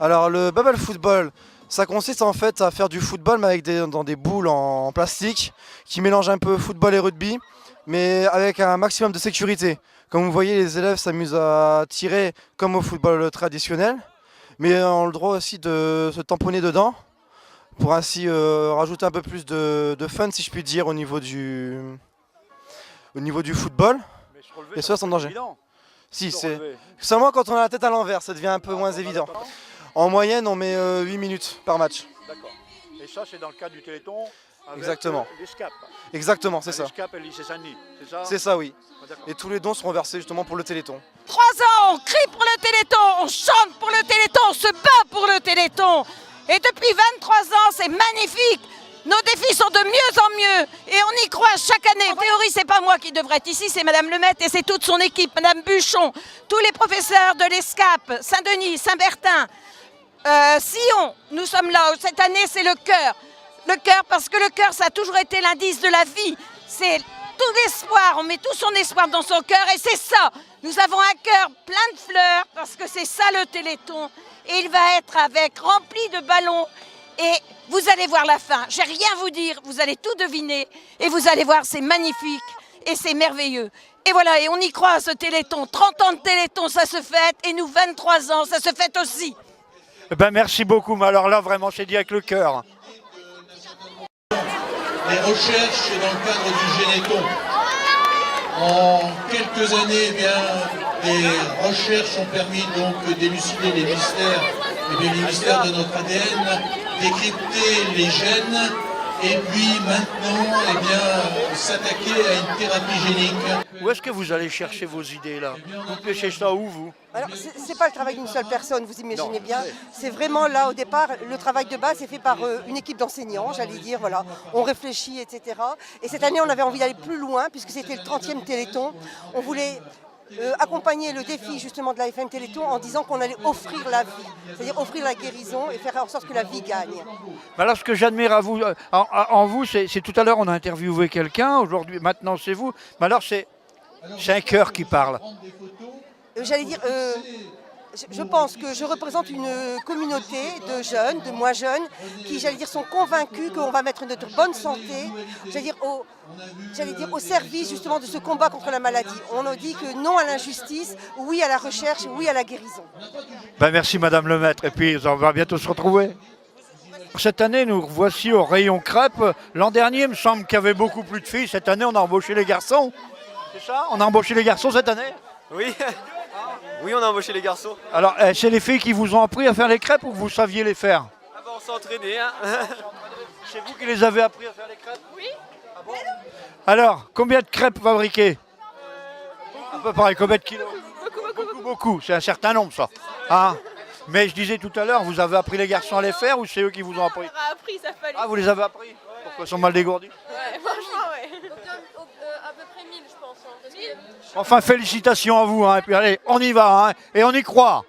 Alors le bubble football, ça consiste en fait à faire du football mais avec dans des boules en plastique qui mélangent un peu football et rugby, mais avec un maximum de sécurité. Comme vous voyez, les élèves s'amusent à tirer comme au football traditionnel, mais ont le droit aussi de se tamponner dedans pour ainsi rajouter un peu plus de fun, si je puis dire, au niveau du football. Mais se relever, Et cela sans danger. évident. Si, Se c'est relever. seulement quand on a la tête à l'envers, ça devient un peu moins évident. En moyenne, on met 8 minutes par match. D'accord. Et ça, c'est dans le cadre du Téléthon avec Exactement. l'ESCAP. Exactement, c'est ça. L'ESCAP et le lycée Saint-Denis, c'est ça? C'est ça, oui. Ah, d'accord. Et tous les dons seront versés justement pour le Téléthon. 3 ans, on crie pour le Téléthon, on chante pour le Téléthon, on se bat pour le Téléthon. Et depuis 23 ans, c'est magnifique. Nos défis sont de mieux en mieux et on y croit chaque année. En théorie, c'est pas moi qui devrais être ici, c'est Madame Lemaitre et c'est toute son équipe, Madame Buchon, tous les professeurs de l'ESCAP, Saint-Denis, Saint-Bertin, Sillon. Nous sommes là. Cette année, c'est le cœur. Le cœur, parce que le cœur, ça a toujours été l'indice de la vie. C'est tout l'espoir, on met tout son espoir dans son cœur et c'est ça. Nous avons un cœur plein de fleurs parce que c'est ça le Téléthon. Et il va être rempli de ballons et vous allez voir la fin. J'ai rien à vous dire, vous allez tout deviner et vous allez voir, c'est magnifique et c'est merveilleux. Et voilà, et on y croit à ce Téléthon. 30 ans de Téléthon, ça se fête et nous, 23 ans, ça se fête aussi. Ben, merci beaucoup, mais alors là, vraiment, c'est dit avec le cœur. Les recherches dans le cadre du Généton. En quelques années, eh bien, les recherches ont permis donc d'élucider les mystères, les mystères de notre ADN, décrypter les gènes et puis maintenant eh bien, s'attaquer à une thérapie génique. Où est-ce que vous allez chercher vos idées là? Vous pêchez ça où vous? Alors, c'est pas le travail d'une seule personne, vous imaginez Non, bien. c'est- C'est vraiment là, au départ, le travail de base est fait par une équipe d'enseignants, j'allais dire, voilà. On réfléchit, etc. Et cette année, on avait envie d'aller plus loin, puisque c'était le 30e Téléthon. On voulait accompagner le défi, justement, de la FM Téléthon en disant qu'on allait offrir la vie. C'est-à-dire offrir la guérison et faire en sorte que la vie gagne. Mais alors, ce que j'admire à vous, en vous, c'est tout à l'heure, on a interviewé quelqu'un, aujourd'hui, maintenant, c'est vous. Mais alors, c'est un cœur qui parle. J'allais dire, je pense que je représente une communauté de jeunes, de moins jeunes, qui, j'allais dire, sont convaincus qu'on va mettre notre bonne santé, j'allais dire, au service justement de ce combat contre la maladie. On nous dit que non à l'injustice, oui à la recherche, oui à la guérison. Ben, merci Madame Lemaitre, et puis on va bientôt se retrouver. Cette année, nous voici au rayon crêpes. L'an dernier, il me semble qu'il y avait beaucoup plus de filles. Cette année, on a embauché les garçons. C'est ça? On a embauché les garçons cette année? Oui, oui, on a embauché les garçons. Alors, c'est les filles qui vous ont appris à faire les crêpes ou vous saviez les faire? Ah bah on s'est entraîné, hein. C'est vous qui les avez appris à faire les crêpes? Oui. Ah bon? Alors, combien de crêpes fabriquées? À peu près, combien de kilos? Beaucoup. C'est un certain nombre, ça. Hein? Mais je disais tout à l'heure, vous avez appris les garçons à les faire ou c'est eux qui vous ont appris? On a appris, ça fallait. Ah, vous les avez appris? Pourquoi ils sont mal dégourdis? Ouais, franchement, ouais. À peu près 1000, je pense. Hein, parce que- Enfin, félicitations à vous. Hein. Et puis allez, on y va. Hein. Et on y croit.